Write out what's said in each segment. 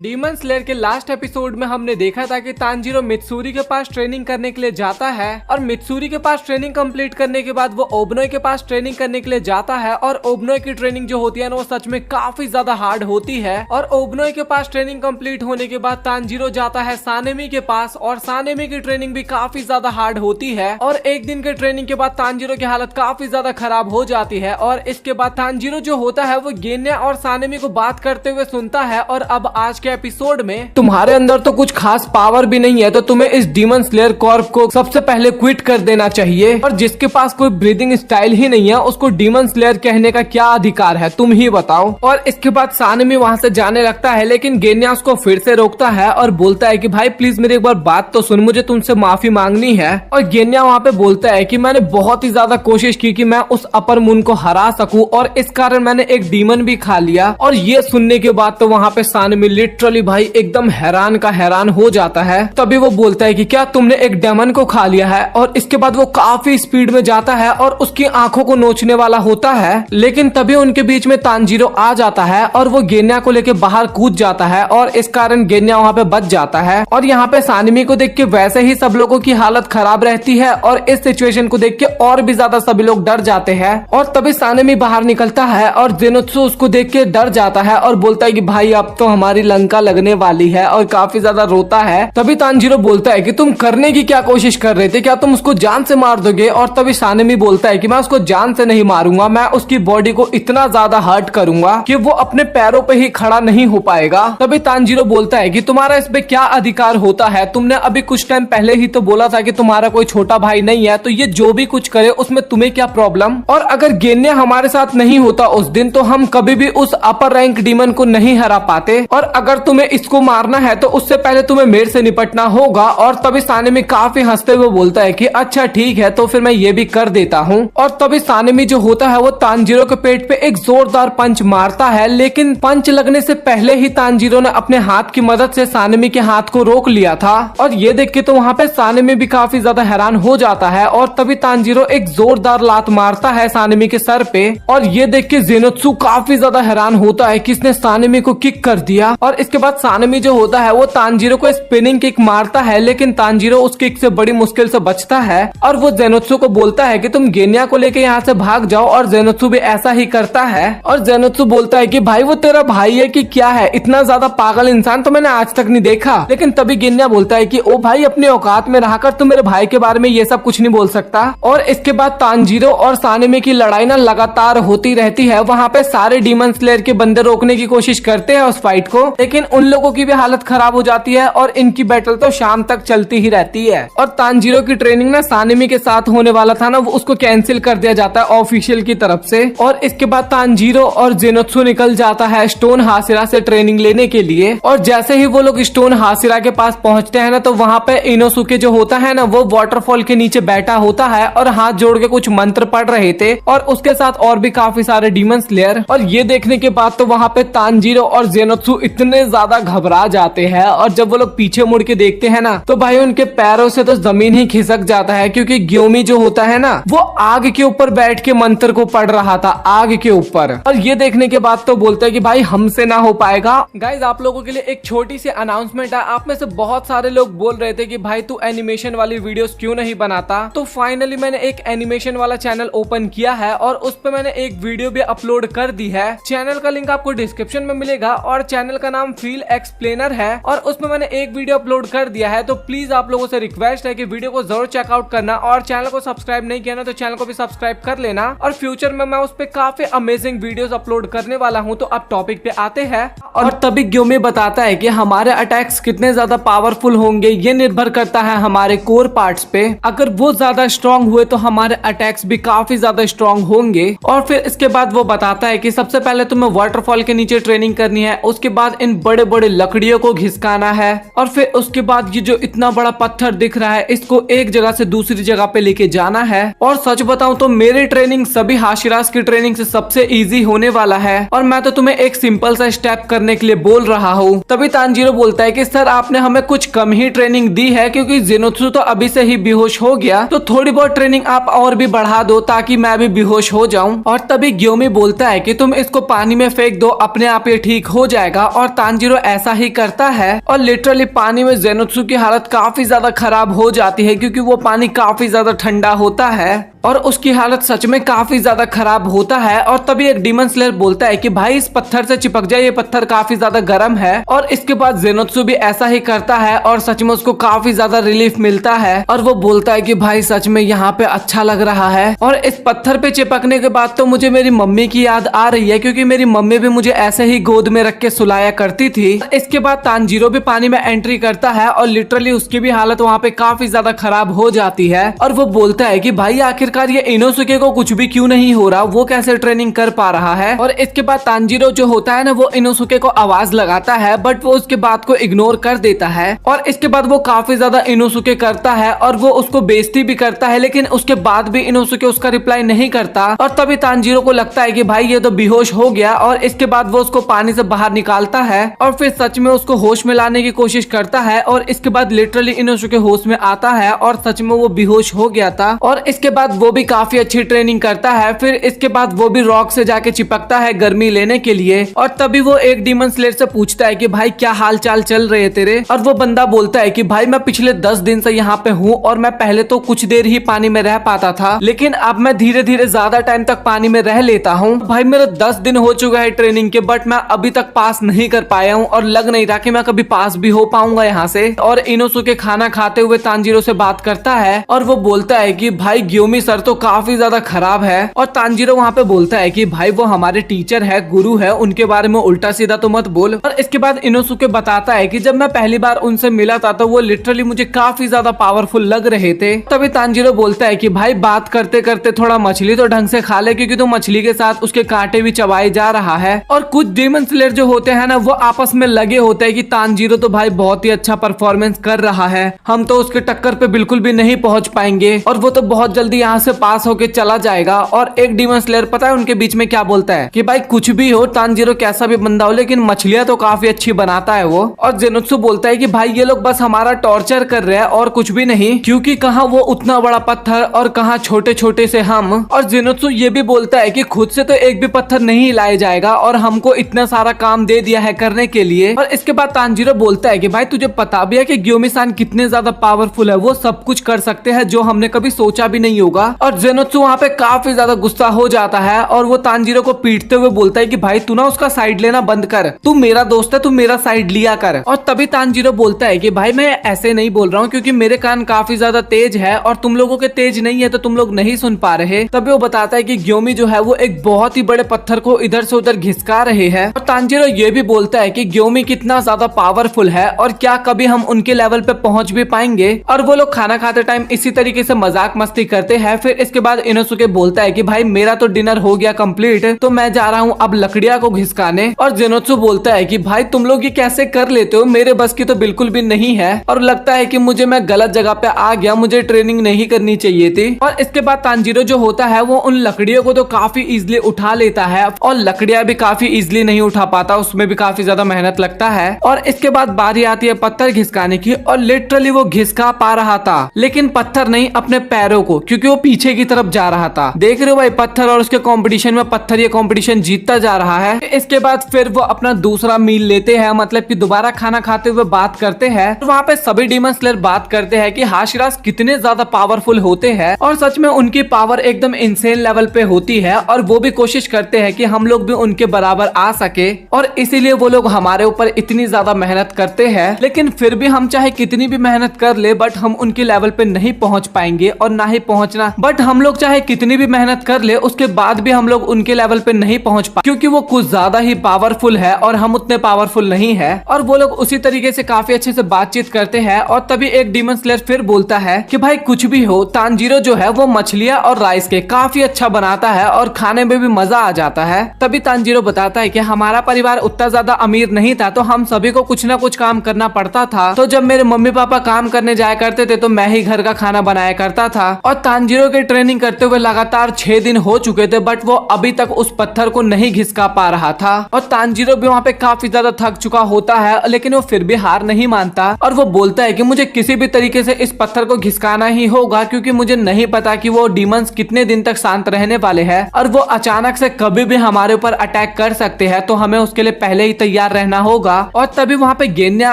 Demon slayer के last episode में हमने देखा था कि तांजीरो मित्सुरी के पास ट्रेनिंग करने के लिए जाता है और मित्सुरी के पास ट्रेनिंग कंप्लीट करने के बाद वो ओबनोय के पास ट्रेनिंग करने के लिए जाता है और ओबनोय की ट्रेनिंग जो होती है ना वो सच में काफी ज्यादा हार्ड होती है। और ओबनोय के पास ट्रेनिंग कंप्लीट होने के बाद तांजीरो जाता है सानेमी के पास और सानेमी की ट्रेनिंग भी काफी ज्यादा हार्ड होती है और एक दिन के ट्रेनिंग के बाद तांजीरो की हालत काफी ज्यादा खराब हो जाती है। और इसके बाद तांजीरो जो होता है वो गेन्या और सानेमी को बात करते हुए सुनता है और अब आज के एपिसोड में तुम्हारे अंदर तो कुछ खास पावर भी नहीं है तो तुम्हें इस डीमन स्लेयर कॉर्प को सबसे पहले क्विट कर देना चाहिए और जिसके पास कोई ब्रीदिंग स्टाइल ही नहीं है उसको डीमन स्लेयर कहने का क्या अधिकार है, तुम ही बताओ। और इसके बाद सानेमी वहाँ से जाने लगता है लेकिन गेन्या उसको फिर से रोकता है और बोलता है कि भाई प्लीज मेरी एक बार बात तो सुन, मुझे तुमसे माफी मांगनी है। और गेन्या वहाँ पे बोलता है कि मैंने बहुत ही ज्यादा कोशिश की कि मैं उस अपर मून को हरा सकूं और इस कारण मैंने एक डीमन भी खा लिया। और ये सुनने के बाद तो वहाँ पे सानेमी लिटरली भाई एकदम हैरान का हैरान हो जाता है। तभी वो बोलता है कि क्या तुमने एक डेमन को खा लिया है। और इसके बाद वो काफी स्पीड में जाता है और उसकी आंखों को नोचने वाला होता है लेकिन तभी उनके बीच में तांजीरो आ जाता है और वो गेन्या को लेके बाहर कूद जाता है और इस कारण गेन्या वहाँ पे बच जाता है। और यहाँ पे सानेमी को देख के वैसे ही सब लोगों की हालत खराब रहती है और इस सिचुएशन को देख के और भी ज्यादा सभी लोग डर जाते हैं। और तभी सानेमी बाहर निकलता है और जेनोत्सु उसको देख के डर जाता है और बोलता है कि भाई अब तो हमारी लंका लगने वाली है और काफी ज्यादा रोता है। तभी तांजीरो बोलता है कि तुम करने की क्या कोशिश कर रहे थे, क्या तुम उसको जान से मार दोगे। और तभी सानेमी बोलता है कि मैं उसको जान से नहीं मारूंगा, मैं उसकी बॉडी को इतना ज्यादा हर्ट करूंगा कि वो अपने पैरों पे ही खड़ा नहीं हो पाएगा। तभी तांजीरो बोलता है कि तुम्हारा इस पे क्या अधिकार होता है, तुमने अभी कुछ टाइम पहले ही तो बोला था कि तुम्हारा कोई छोटा भाई नहीं है, तो ये जो भी कुछ करे उसमें तुम्हें क्या प्रॉब्लम। और अगर गेन्या हमारे साथ नहीं होता उस दिन तो हम कभी भी उस अपर रैंक डीमन को नहीं हरा पाते और अगर तुम्हें इसको मारना है तो उससे पहले तुम्हें मेरे से निपटना होगा। और तभी सानेमी काफी हंसते हुए बोलता है कि अच्छा ठीक है तो फिर मैं ये भी कर देता हूँ। और तभी सानेमी जो होता है वो तांजीरो के पेट पे एक जोरदार पंच मारता है लेकिन पंच लगने से पहले ही तांजीरो ने अपने हाथ की मदद से सानेमी के हाथ को रोक लिया था। और ये देख के तो वहाँ पे सानेमी भी काफी ज्यादा हैरान हो जाता है और तभी तांजीरो एक जोरदार लात मारता है सानेमी के सर पे। और ये देख के जेनोत्सु काफी ज्यादा हैरान होता है कि इसने सानेमी को किक कर दिया। और इसके बाद सानेमी जो होता है वो तांजीरो को स्पिनिंग किक मारता है लेकिन तांजीरो उस किक से बड़ी मुश्किल से बचता है और वो जेनोत्सु को बोलता है कि तुम गेन्या को लेके यहाँ से भाग जाओ और जेनोत्सु भी ऐसा ही करता है। और जेनोत्सु बोलता है कि भाई वो तेरा भाई है कि क्या है, इतना ज्यादा पागल इंसान तो मैंने आज तक नहीं देखा। लेकिन तभी गेन्या बोलता है कि ओ भाई अपने औकात में रहकर तुम मेरे भाई के बारे में ये सब कुछ नहीं बोल सकता। और इसके बाद तांजीरो और सानेमी की लड़ाई ना लगातार होती रहती है। वहाँ पे सारे डीमन स्लेयर के बंदे रोकने की कोशिश करते हैं उस फाइट को लेकिन उन लोगों की भी हालत खराब हो जाती है और इनकी बैटल तो शाम तक चलती ही रहती है। और तांजीरो की ट्रेनिंग ना सानेमी के साथ होने वाला था ना वो उसको कैंसिल कर दिया जाता है ऑफिशियल की तरफ से। और इसके बाद तांजीरो और जेनोत्सु निकल जाता है स्टोन हासिरा से ट्रेनिंग लेने के लिए। और जैसे ही वो लोग स्टोन हासिरा के पास पहुंचते हैं ना तो वहाँ पे इनोसुके जो होता है ना वो वाटरफॉल के नीचे बैठा होता है और हाथ जोड़ के कुछ मंत्र पढ़ रहे थे और उसके साथ और भी काफी सारे डीमन स्लेयर। और ये देखने के बाद तो वहाँ पे तांजीरो और जेनोत्सु इतने ज्यादा घबरा जाते हैं और जब वो लोग पीछे मुड़ के देखते हैं ना तो भाई उनके पैरों से तो जमीन ही खिसक जाता है क्योंकि ग्योमी जो होता है ना वो आग के ऊपर बैठ के मंत्र को पढ़ रहा था, आग के ऊपर। और ये देखने के बाद तो बोलते हैं कि भाई हमसे ना हो पाएगा। गाइज आप लोगों के लिए एक छोटी सी अनाउंसमेंट है, आप में से बहुत सारे लोग बोल रहे थे कि भाई तू एनिमेशन वाली वीडियोस क्यों नहीं बनाता। तो फाइनली मैंने एक एनिमेशन वाला चैनल ओपन किया है और उस पर मैंने एक वीडियो भी अपलोड कर दी है। चैनल का लिंक आपको डिस्क्रिप्शन में मिलेगा और चैनल का नाम फील एक्सप्लेनर है और उसमें मैंने एक वीडियो अपलोड कर दिया है। तो प्लीज आप लोगों से रिक्वेस्ट है कि वीडियो को जरूर चेकआउट करना और चैनल को सब्सक्राइब नहीं किया ना तो चैनल को भी सब्सक्राइब कर लेना। और फ्यूचर में मैं उस पर काफी अमेजिंग वीडियोस अपलोड करने वाला हूँ। तो अब टॉपिक पे आते हैं। और तभी ग्योमी बताता है कि हमारे अटैक्स कितने ज्यादा पावरफुल होंगे ये निर्भर करता है हमारे कोर पार्ट्स पे। अगर वो ज्यादा स्ट्रॉन्ग हुए तो हमारे अटैक्स भी काफी ज्यादा स्ट्रॉन्ग होंगे। और फिर इसके बाद वो बताता है कि सबसे पहले तुम्हें वाटरफॉल के नीचे ट्रेनिंग करनी है, उसके बाद इन बड़े बड़े लकड़ियों को घिसकाना है और फिर उसके बाद ये जो इतना बड़ा पत्थर दिख रहा है इसको एक जगह से दूसरी जगह पे लेके जाना है। और सच बताऊं तो मेरी ट्रेनिंग सभी हाशिरास की ट्रेनिंग से सबसे इजी होने वाला है और मैं तो तुम्हें एक सिंपल सा स्टेप करने के लिए बोल रहा हूँ। तभी तांजीरो बोलता है कि सर आपने हमें कुछ कम ही ट्रेनिंग दी है क्योंकि जेनोत्सु तो अभी से ही बेहोश हो गया, तो थोड़ी बहुत ट्रेनिंग आप और भी बढ़ा दो ताकि मैं भी बेहोश हो जाऊं। और तभी ग्योमी बोलता है कि तुम इसको पानी में फेंक दो, अपने आप ये ठीक हो जाएगा। और तांजीरो ऐसा ही करता है और लिटरली पानी में जेनोत्सु की हालत काफी ज्यादा खराब हो जाती है क्योंकि वो पानी काफी ज्यादा ठंडा होता है और उसकी हालत सच में काफी ज्यादा खराब होता है। और तभी एक डीमन स्लेयर बोलता है कि भाई इस पत्थर से चिपक जाए, ये पत्थर काफी ज्यादा गर्म है। और इसके बाद जेनोत्सु भी ऐसा ही करता है और सच में उसको काफी ज्यादा रिलीफ मिलता है और वो बोलता है कि भाई सच में यहाँ पे अच्छा लग रहा है। और इस पत्थर पे चिपकने के बाद तो मुझे मेरी मम्मी की याद आ रही है क्योंकि मेरी मम्मी भी मुझे ऐसे ही गोद में रख के सुलाया करती थी। इसके बाद तांजीरो भी पानी में एंट्री करता है और लिटरली उसकी भी हालत वहाँ पे काफी ज्यादा खराब हो जाती है और वो बोलता है कि भाई आखिरकार ये इनोसुके को कुछ भी क्यों नहीं हो रहा, वो कैसे ट्रेनिंग कर पा रहा है। और इसके बाद तांजीरो जो होता है ना वो इनोसुके को आवाज लगाता है बट वो उसके बात को इग्नोर कर देता है और इसके बाद वो काफी ज्यादा इनोसुके करता है और वो उसको बेइज्जती भी करता है, लेकिन उसके बाद भी इनोसुके उसका रिप्लाई नहीं करता। और तभी तांजीरो को लगता है कि भाई ये तो बेहोश हो गया और इसके बाद वो उसको पानी से बाहर निकालता है और फिर सच में उसको होश में लाने की कोशिश करता है और इसके बाद लिटरली इनोसुके होश में आता है और सच में वो बेहोश हो गया था। और इसके बाद वो भी काफी अच्छी ट्रेनिंग करता है। फिर इसके बाद वो भी रॉक से जाके चिपकता है गर्मी लेने के लिए और तभी वो एक डीमन स्लेयर से पूछता है कि भाई क्या हाल चाल चल रहे हैं तेरे। और वो बंदा बोलता है कि भाई मैं पिछले 10 दिन से यहाँ पे हूँ और मैं पहले तो कुछ देर ही पानी में रह पाता था, लेकिन अब मैं धीरे धीरे ज्यादा टाइम तक पानी में रह लेता हूँ। भाई मेरा 10 दिन हो चुका है ट्रेनिंग के बट मैं अभी तक पास नहीं कर पाया हूँ और लग नहीं रहा कि मैं कभी पास भी हो पाऊंगा यहाँ से। और इनोसुके खाना खाते हुए तांजीरो से बात करता है और वो बोलता है कि भाई ग्योमी सर तो काफी ज्यादा खराब है। और तांजीरो वहाँ पे बोलता है कि भाई वो हमारे टीचर है, गुरु है, उनके बारे में उल्टा सीधा तो मत बोल। और इसके बाद इनोसुके बताता है कि जब मैं पहली बार उनसे मिला था तो वो लिटरली मुझे काफी ज्यादा पावरफुल लग रहे थे। तभी तांजीरो बोलता है कि भाई बात करते करते थोड़ा मछली तो ढंग से खा ले क्योंकि तो मछली के साथ उसके कांटे भी चबाए जा रहा है। और कुछ डीमन स्लेयर जो होते हैं ना वो आपस में लगे होते हैं कि तांजीरो तो भाई बहुत ही अच्छा परफॉर्मेंस कर रहा है, हम तो उसके टक्कर पे बिल्कुल भी नहीं पहुंच पाएंगे और वो तो बहुत जल्दी यहाँ से पास होके चला जाएगा। और एक डीमन स्लेयर पता है उनके बीच में क्या बोलता है कि भाई कुछ भी हो, तांजीरो कैसा भी बंदा हो लेकिन मछलियां तो काफी अच्छी बनाता है वो। और जेनोत्सु बोलता है कि भाई ये लोग बस हमारा टॉर्चर कर रहे हैं और कुछ भी नहीं, क्योंकि कहाँ वो उतना बड़ा पत्थर और कहाँ छोटे छोटे से हम। और जेनोत्सु ये भी बोलता है कि खुद से तो एक भी पत्थर नहीं हिलाया जाएगा और हमको इतना सारा काम दे दिया है करने के लिए। और इसके बाद तांजीरो बोलता है कि भाई तुझे पता भी है कि ग्योमी-सान कितने ज्यादा पावरफुल है, वो सब कुछ कर सकते हैं जो हमने कभी सोचा भी नहीं होगा। और जेनोत्सु वहाँ पे काफी ज्यादा गुस्सा हो जाता है और वो तांजीरो को पीटते हुए बोलता है कि भाई तू ना उसका साइड लेना बंद कर, तू मेरा दोस्त है, तू मेरा साइड लिया कर। और तभी तांजीरो बोलता है कि भाई मैं ऐसे नहीं बोल रहा हूँ क्योंकि मेरे कान काफी ज्यादा तेज है और तुम लोगों के तेज नहीं है तो तुम लोग नहीं सुन पा रहे। तभी वो बताता है कि ग्योमी जो है वो एक बहुत ही बड़े पत्थर को इधर से उधर घिसका रहे हैं। और तांजीरो ये भी बोलता है कि ग्योमी कितना ज्यादा पावरफुल है और क्या कभी हम उनके लेवल पे पहुंच भी पाएंगे। और वो लोग खाना खाते टाइम इसी तरीके से मजाक मस्ती करते हैं। फिर इसके बाद इनोसुके बोलता है कि भाई मेरा तो डिनर हो गया कंप्लीट, तो मैं जा रहा हूँ अब लकड़ियां को घिसकाने। और जेनोत्सु बोलता है कि भाई तुम लोग ये कैसे कर लेते हो, मेरे बस की तो बिल्कुल भी नहीं है और लगता है कि मुझे मैं गलत जगह पे आ गया, मुझे ट्रेनिंग नहीं करनी चाहिए थी। और इसके बाद तांजीरो जो होता है वो उन लकड़ियों को तो काफी इजिली उठा लेता है और लकड़ियां भी काफी इजिली नहीं उठा पाता, उसमें भी काफी ज्यादा मेहनत लगता है। और इसके बाद बारी आती है पत्थर घिसकाने की और लिटरली वो घिसका पा रहा था लेकिन पत्थर नहीं, अपने पैरों को, क्योंकि वो पीछे की तरफ जा रहा था। देख रहे हो भाई पत्थर और उसके कंपटीशन में पत्थर ये कंपटीशन जीतता जा रहा है। इसके बाद फिर वो अपना दूसरा मील लेते हैं, मतलब कि दोबारा खाना खाते हुए बात करते हैं। तो वहाँ पे सभी डीमन स्लेयर बात करते हैं कि हाशिरास कितने ज्यादा पावरफुल होते हैं और सच में उनकी पावर एकदम इंसेन लेवल पे होती है और वो भी कोशिश करते हैं कि हम लोग भी उनके बराबर आ सके और इसीलिए वो लोग हमारे ऊपर इतनी ज्यादा मेहनत करते हैं। लेकिन फिर भी हम चाहे कितनी भी मेहनत कर ले बट हम उनके लेवल पे नहीं पहुंच पाएंगे और ना ही पहुंचना, बट हम लोग चाहे कितनी भी मेहनत कर ले उसके बाद भी हम लोग उनके लेवल पे नहीं पहुंच पाए क्योंकि वो कुछ ज्यादा ही पावरफुल है और हम उतने पावरफुल नहीं है। और वो लोग उसी तरीके से काफी अच्छे से बातचीत करते हैं। और तभी एक डीमन स्लेयर फिर बोलता है कि भाई कुछ भी हो, तांजीरो जो है वो मछलियां और राइस के काफी अच्छा बनाता है और खाने में भी मजा आ जाता है। तभी तांजीरो बताता है कि हमारा परिवार उतना ज्यादा अमीर नहीं था तो हम सभी को कुछ ना कुछ काम करना पड़ता था, तो जब मेरे मम्मी पापा काम करने जाया करते थे तो मैं ही घर का खाना बनाया करता था। और तांजीरो के ट्रेनिंग करते हुए लगातार 6 दिन हो चुके थे बट वो अभी तक उस पत्थर को नहीं घिसका पा रहा था। और तांजीरो भी वहाँ पे काफी ज्यादा थक चुका होता है लेकिन वो फिर भी हार नहीं मानता और वो बोलता है कि मुझे किसी भी तरीके से इस पत्थर को घिसकाना ही होगा क्योंकि मुझे नहीं पता कि वो डीमंस कितने दिन तक शांत रहने वाले हैं और वो अचानक से कभी भी हमारे ऊपर अटैक कर सकते हैं, तो हमें उसके लिए पहले ही तैयार तैयार रहना होगा। और तभी वहाँ पे गेन्या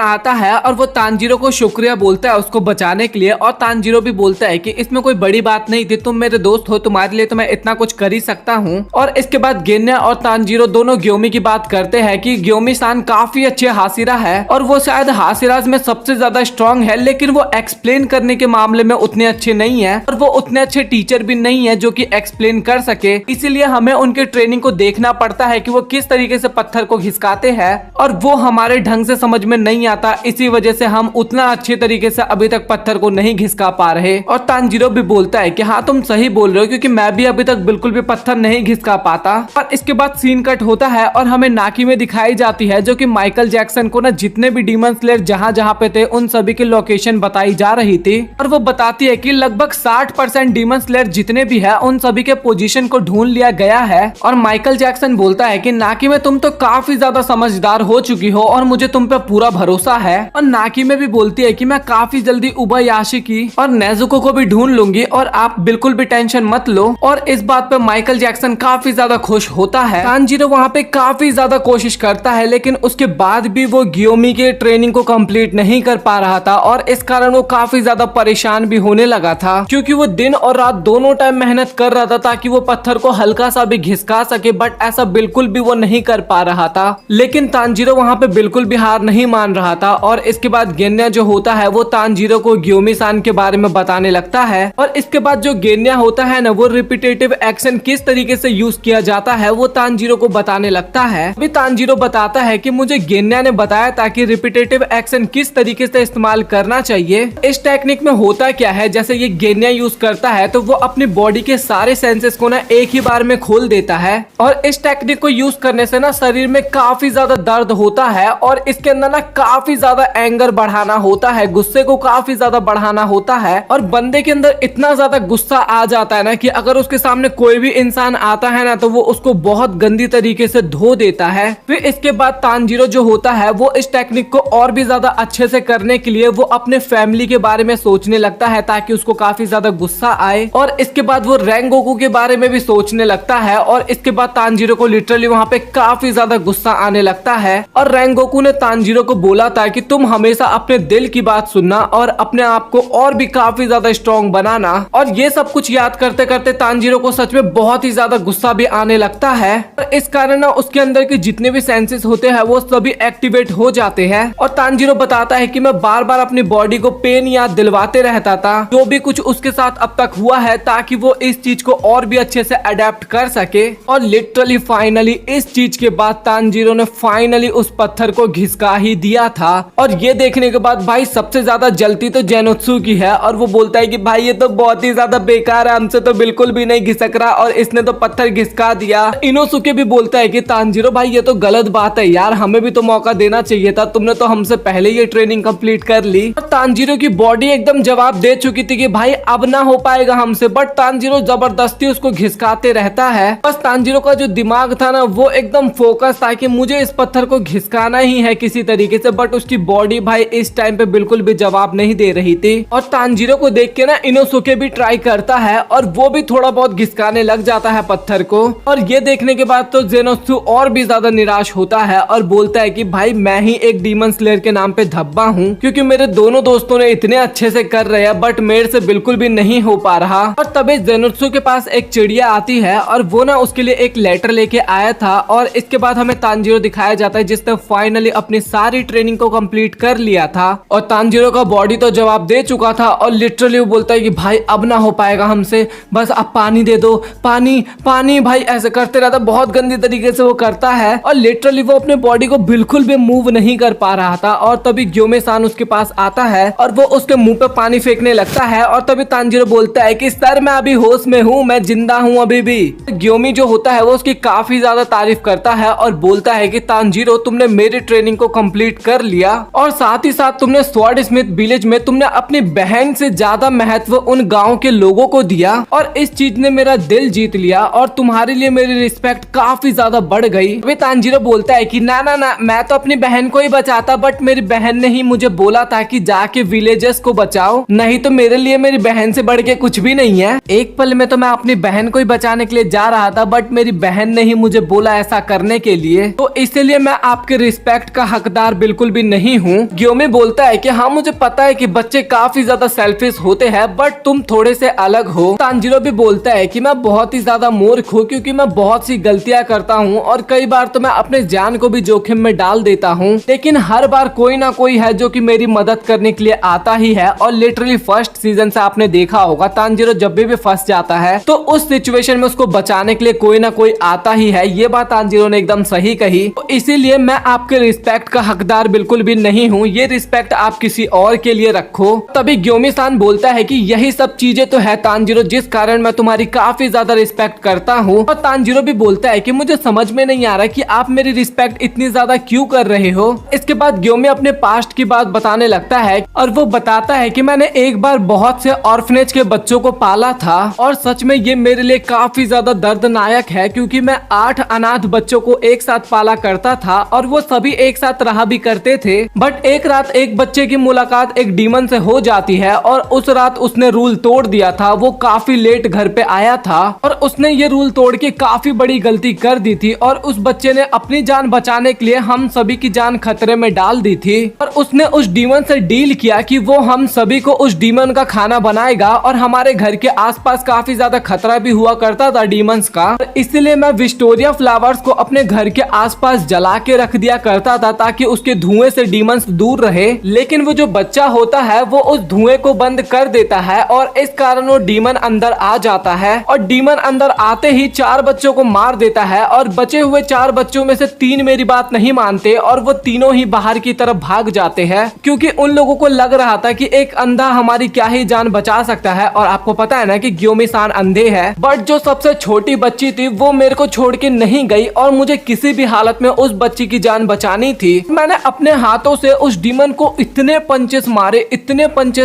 आता है और वो तांजीरो को शुक्रिया बोलता है उसको बचाने के लिए। और तांजीरो भी बोलता है कि इसमें कोई बड़ी बात नहीं थी, तुम मेरे दोस्त हो, तुम्हारे लिए तो मैं इतना कुछ कर ही सकता हूँ। और इसके बाद गेन्या और तांजीरो दोनों ग्योमी की बात करते हैं कि ग्योमी सान काफी अच्छे हासिरा है और वो शायद हासिराज में सबसे ज्यादा स्ट्रॉन्ग है, लेकिन वो एक्सप्लेन करने के मामले में उतने अच्छे नहीं है और वो उतने अच्छे टीचर भी नहीं है जो कि एक्सप्लेन कर सके। इसीलिए हमें उनके ट्रेनिंग को देखना पड़ता है कि वो किस तरीके से पत्थर को घिसकाते हैं और वो हमारे ढंग से समझ में नहीं आता। इसी वजह से हम उतना अच्छे तरीके से अभी तक पत्थर को नहीं घिसका पा रहे। और तांजीरो भी बोलता है कि हाँ तुम सही बोल रहे हो, क्योंकि मैं भी अभी तक बिल्कुल भी पत्थर नहीं घिसका पाता। और इसके बाद सीन कट होता है और हमें नाकी में दिखाई जाती है जो कि माइकल जैक्सन को ना जितने भी डीमन स्लेयर जहाँ जहाँ पे थे उन सभी की लोकेशन बताई जा रही थी। और वो बताती है कि लगभग 60% डीमन स्लेयर जितने भी है उन सभी के पोजीशन को ढूंढ लिया गया है। और माइकल जैक्सन बोलता है कि नाकी में तुम तो काफी ज्यादा समझदार हो चुकी हो और मुझे तुम पे पूरा भरोसा है। और नाकी में भी बोलती है कि मैं काफी जल्दी उबायाशी और नेजुको को भी ढूंढ लूंगी और आप बिल्कुल भी टेंशन मत लो। और इस बात पे माइकल जैक्सन काफी ज्यादा खुश होता है। तांजीरो वहाँ पे काफी ज्यादा कोशिश करता है, लेकिन उसके बाद भी वो ग्योमी के ट्रेनिंग को कंप्लीट नहीं कर पा रहा था और इस कारण वो काफी ज्यादा परेशान भी होने लगा था, क्योंकि वो दिन और रात दोनों टाइम मेहनत कर रहा था ताकि वो पत्थर को हल्का सा भी घिसका सके, बट ऐसा बिल्कुल भी वो नहीं कर पा रहा था। लेकिन तांजीरो वहाँ पे बिल्कुल भी हार नहीं मान रहा था। और इसके बाद गेन्या जो होता है वो तांजीरो को ग्योमी सान के बारे में बताने लगता है। और इसके बाद जो गेन्या होता है ना वो रिपीटेटिव एक्शन किस तरीके से यूज किया जाता है वो तांजीरो को बताने लगता है। अभी तांजीरो बताता है कि मुझे गेन्या ने बताया था कि रिपीटेटिव एक्शन किस तरीके से इस्तेमाल करना चाहिए। इस टेक्निक में होता क्या है, जैसे ये गेन्या यूज करता है तो वो अपनी बॉडी के सारे सेंसेस को ना एक ही बार में खोल देता है। और इस टेक्निक को यूज करने से ना शरीर में काफी ज्यादा दर्द होता है और इसके अंदर ना काफी ज्यादा एंगर बढ़ाना होता है, गुस्से को काफी ज्यादा बढ़ाना होता है। और बंदे के अंदर इतना ज्यादा गुस्सा आ जाता है ना कि अगर उसके सामने कोई भी इंसान आता है ना तो वो उसको बहुत गंदी तरीके से धो देता है। फिर इसके बाद तांजीरो जो होता है वो इस टेक्निक को और भी ज्यादा अच्छे से करने के लिए वो अपने फैमिली के बारे में सोचने लगता है ताकि उसको काफी ज्यादा गुस्सा आए। और इसके बाद वो रेंगोकू के बारे में भी सोचने लगता है। और इसके बाद तांजीरो को लिटरली वहाँ पे काफी ज्यादा गुस्सा आने लगता है। और रेंगोकू ने तांजीरो को बोला था कि तुम हमेशा अपने दिल की बात सुनना और अपने आप को और भी काफी ज्यादा स्ट्रॉन्ग बनाना। और ये सब कुछ याद करते करते तांजीरो को सच में बहुत ही ज्यादा गुस्सा भी आने लगता है। और इस कारण ना उसके अंदर के जितने भी सेंसेस होते हैं वो सभी एक्टिवेट हो जाते हैं। और तांजीरो बताता है कि मैं बार बार अपनी बॉडी को पेन याद दिलवाते रहता था जो भी कुछ उसके साथ अब तक हुआ है, ताकि वो इस चीज को और भी अच्छे से अडेप्ट कर सके। और लिटरली फाइनली इस चीज के बाद तांजीरो ने फाइनली उस पत्थर को घिसका ही दिया था। और ये देखने के बाद भाई सबसे ज्यादा जलती तो जेनोत्सु की है और वो बोलता है कि भाई ये तो बहुत ही ज्यादा बेकार है, हमसे तो बिल्कुल भी नहीं घिसक रहा और इसने तो पत्थर घिसका दिया। इनोसुके भी बोलता है कि तांजीरो भाई ये तो गलत बात है यार, हमें भी तो मौका देना चाहिए था, तुमने तो हमसे पहले ये ट्रेनिंग कंप्लीट कर ली। और तांजीरो की बॉडी एकदम जवाब दे चुकी थी कि भाई अब ना हो पाएगा हमसे, बट तांजीरो जबरदस्ती उसको घिसकाते रहता है। बस तांजीरो का जो दिमाग था ना वो एकदम फोकस था कि मुझे इस पत्थर को घिसकाना ही है किसी तरीके से, बट उसकी बॉडी भाई इस टाइम पे बिल्कुल भी जवाब नहीं दे रही थी। और तांजीरो को देख के ना इनोसुके भी ट्राई करता है और वो भी थोड़ा बहुत घिसकाने लग जाता है पत्थर को। और ये देखने के बाद तो जेनोत्सु और भी ज्यादा निराश होता है और बोलता है कि भाई मैं ही एक डीमन स्लेयर के नाम पे धब्बा हूँ, क्योंकि मेरे दोनों दोस्तों ने इतने अच्छे से कर रहे हैं बट मेरे से बिल्कुल भी नहीं हो पा रहा। और तभी जेनोत्सु के पास एक चिड़िया आती है और वो ना उसके लिए एक लेटर लेके आया था। और इसके बाद हमें तांजीरो दिखाया जाता है जिसने फाइनली अपनी सारी ट्रेनिंग को कंप्लीट कर लिया था। और तांजीरो का बॉडी तो जवाब दे चुका था और लिटरली वो बोलता है कि भाई अब ना हो पाएगा हमसे, बस अब पानी दे दो, पानी पानी। भाई ऐसे करते रहता, बहुत गंदी तरीके से वो करता है और लिटरली वो अपने बॉडी को बिल्कुल भी मूव नहीं कर पा रहा था। और तभी ग्योमे सान उसके पास आता है और वो उसके मुंह पे पानी फेंकने लगता है। और तभी तांजीरो बोलता है कि सर मैं अभी होश में हूँ, मैं जिंदा हूँ अभी भी। ग्योमी जो होता है वो उसकी काफी ज्यादा तारीफ करता है और बोलता है कि तांजीरो तुमने मेरी ट्रेनिंग को कंप्लीट कर लिया और साथ ही साथ तुमने स्वॉर्ड स्मिथ विलेज में तुमने अपनी बहन से ज्यादा महत्व उन गांव के लोगों को दिया और इस चीज ने मेरा दिल जीत लिया और तुम्हारे लिए मेरी रिस्पेक्ट काफी ज्यादा बढ़ गई। वे तांजीरो बोलता है कि ना ना ना, मैं तो अपनी बहन को ही बचाता, बट मेरी बहन ने ही मुझे बोला था कि जाके विलेजर्स को बचाओ, नहीं तो मेरे लिए मेरी बहन से बढ़ के कुछ भी नहीं है। एक पल में तो मैं अपनी बहन को ही बचाने के लिए जा रहा था, बट मेरी बहन ने ही मुझे बोला ऐसा करने के लिए, तो इसलिए इसीलिए मैं आपके रिस्पेक्ट का हकदार बिल्कुल भी नहीं हूँ। ग्योमी बोलता है कि हाँ मुझे पता है कि बच्चे काफी ज्यादा सेल्फिश होते हैं बट तुम थोड़े से अलग हो। तांजीरो भी बोलता है कि मैं बहुत ही ज्यादा मूर्ख हूँ क्योंकि मैं बहुत सी गलतियां करता हूँ और कई बार तो मैं अपने जान को भी जोखिम में डाल देता हूँ, लेकिन हर बार कोई ना कोई है जो कि मेरी मदद करने के लिए आता ही है। और लिटरली फर्स्ट सीजन से आपने देखा होगा तांजीरो जब भी फंस जाता है तो उस सिचुएशन में उसको बचाने के लिए कोई ना कोई आता ही है। ये बात तांजीरो ने एकदम सही कही। तो इसीलिए मैं आपके रिस्पेक्ट का हकदार बिल्कुल भी नहीं हूँ, ये रिस्पेक्ट आप किसी और के लिए रखो। तभी ग्योमी सान बोलता है कि यही सब चीजें तो है तांजीरो जिस कारण मैं तुम्हारी काफी ज्यादा रिस्पेक्ट करता हूँ। और तांजीरो भी बोलता है कि मुझे समझ में नहीं आ रहा कि आप मेरी रिस्पेक्ट इतनी ज्यादा क्यों कर रहे हो। इसके बाद ग्योमी अपने पास्ट की बात बताने लगता है और वो बताता है कि मैंने एक बार बहुत से ऑर्फनेज के बच्चों को पाला था और सच में ये मेरे लिए काफी ज्यादा दर्दनायक है क्योंकि मैं 8 अनाथ बच्चों को एक साथ पाला करता था और वो सभी एक साथ रहा भी करते थे। बट एक रात एक बच्चे की मुलाकात एक डीमन से हो जाती है और उस रात उसने रूल तोड़ दिया था। वो काफी लेट घर पे आया था और उसने ये रूल तोड़ के काफी बड़ी गलती कर दी थी और उस बच्चे ने अपनी जान बचाने के लिए हम सभी की जान खतरे में डाल दी थी। और उसने उस डीमन से डील किया कि वो हम सभी को उस डीमन का खाना बनाएगा और हमारे घर के आसपास काफी ज्यादा खतरा भी हुआ करता था डीमंस का। इसलिए मैं विक्टोरिया फ्लावर्स को अपने घर के आसपास जला के रख दिया करता था ताकि उसके धुएं से डीमंस दूर रहे। लेकिन वो जो बच्चा होता है वो उस धुएं को बंद कर देता है और इस कारण वो डीमन अंदर आ जाता है और डीमन अंदर आते ही 4 बच्चों को मार देता है और बचे हुए 4 बच्चों में से 3 मेरी बात नहीं मानते और वो तीनों ही बाहर की तरफ भाग जाते हैं क्योंकि उन लोगों को लग रहा था कि एक अंधा हमारी क्या ही जान बचा सकता है। और आपको पता है ना कि ग्योमी सान अंधे है, बट जो सबसे छोटी बच्ची थी वो मेरे को छोड़ के नहीं गई और मुझे किसी भी हालत में उस बच्ची की जान बचानी थी। मैंने अपने हाथों से उस डीमन को इतने पंचेस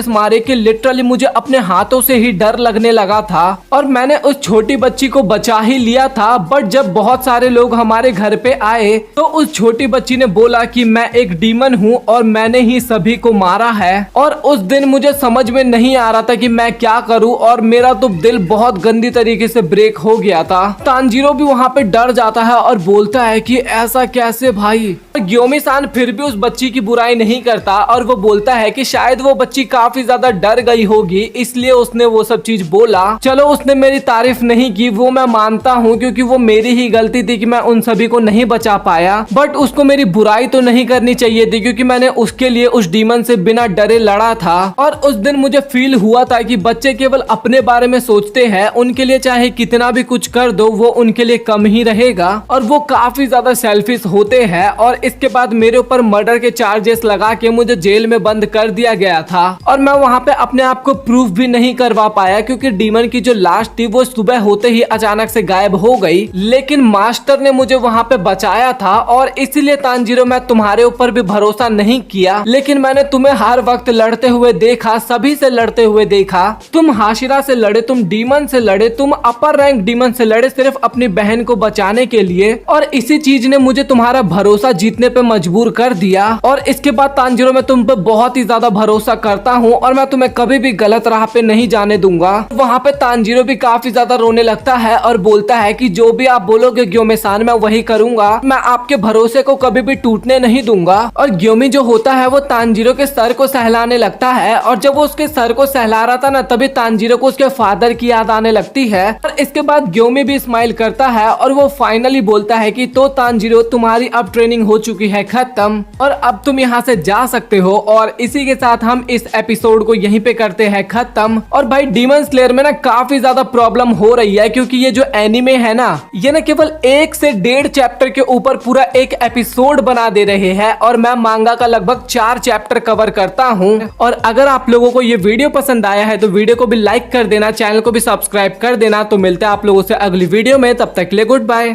मारे कि लिटरली मुझे अपने हाथों से ही डर लगने लगा था और मैंने उस छोटी बच्ची को बचा ही लिया था। बट जब बहुत सारे लोग हमारे घर पे आए तो उस छोटी बच्ची ने बोला कि मैं एक डीमन हूँ और मैंने ही सभी को मारा है। और उस दिन मुझे समझ में नहीं आ रहा था कि मैं क्या करूँ और मेरा तो दिल बहुत गंदी तरीके से ब्रेक हो गया था। तांजीरो भी वहाँ पे डर जाता है और बोलता है कि ऐसा कैसे भाई। ग्योमी सान फिर भी उस बच्ची की बुराई नहीं करता और वो बोलता है कि शायद वो बच्ची काफी ज्यादा डर गई होगी इसलिए उसने वो सब चीज बोला। चलो उसने मेरी तारीफ नहीं की वो मैं मानता हूँ क्योंकि वो मेरी ही गलती थी कि मैं उन सभी को नहीं बचा पाया, बट उसको मेरी बुराई तो नहीं करनी चाहिए थी क्योंकि मैंने उसके लिए उस डीमन से बिना डरे लड़ा था। और उस दिन मुझे फील हुआ था कि बच्चे केवल अपने बारे में सोचते हैं, उनके लिए चाहे कितना भी कुछ कर दो वो उनके लिए कम ही रहेगा और वो काफी ज्यादा सेल्फिश होते हैं। और इसके बाद मेरे ऊपर मर्डर के चार्जेस लगा के मुझे जेल में बंद कर दिया गया था और मैं वहाँ पे अपने आप को प्रूफ भी नहीं करवा पाया क्योंकि डीमन की जो लाश थी वो सुबह होते ही अचानक से गायब हो गई। लेकिन मास्टर ने मुझे वहाँ पे बचाया था और इसीलिए तांजीरो मैं तुम्हारे ऊपर भी भरोसा नहीं किया, लेकिन मैंने तुम्हें हर वक्त लड़ते हुए देखा, सभी से लड़ते हुए देखा। तुम हाशिरा से लड़े, तुम डीमन से लड़े, तुम अपर रैंक डीमन से लड़े सिर्फ अपनी बहन को बचाने के लिए और इसी चीज ने मुझे तुम्हारा भरोसा जीतने पे मजबूर कर दिया। और इसके बाद तांजीरो मैं तुम पे बहुत ही ज्यादा भरोसा करता हूँ और मैं तुम्हें कभी भी गलत राह पे नहीं जाने दूंगा। वहाँ पे तांजीरो भी काफी ज्यादा रोने लगता है और बोलता है कि जो भी आप बोलोगे ग्योमी सान मैं वही करूंगा, मैं आपके भरोसे को कभी भी टूटने नहीं दूंगा। और ग्योमी जो होता है वो तांजीरो के सर को सहलाने लगता है और जब वो उसके सर को सहला रहा था ना तभी तांजीरो को उसके फादर की याद आने लगती है। और इसके बाद ग्योमी भी स्माइल करता है और वो फाइनली बोलता है कि तो तांजीरो तुम्हारी अब ट्रेनिंग हो चुकी है खत्म और अब तुम यहाँ से जा सकते हो। और इसी के साथ हम इस एपिसोड को यहीं पे करते हैं खत्म। और भाई डीमन स्लेयर में ना काफी ज्यादा प्रॉब्लम हो रही है क्योंकि ये जो एनिमे है ना ये ना केवल 1 से 1.5 चैप्टर के ऊपर पूरा एक एपिसोड बना दे रहे हैं और मैं मांगा का लगभग 4 चैप्टर कवर करता हूँ। और अगर आप लोगों को ये वीडियो पसंद आया है तो वीडियो को भी लाइक कर देना, चैनल को भी सब्सक्राइब कर देना। तो मिलते हैं आप लोगों से अगली वीडियो में, तब तक के लिए गुड बाय।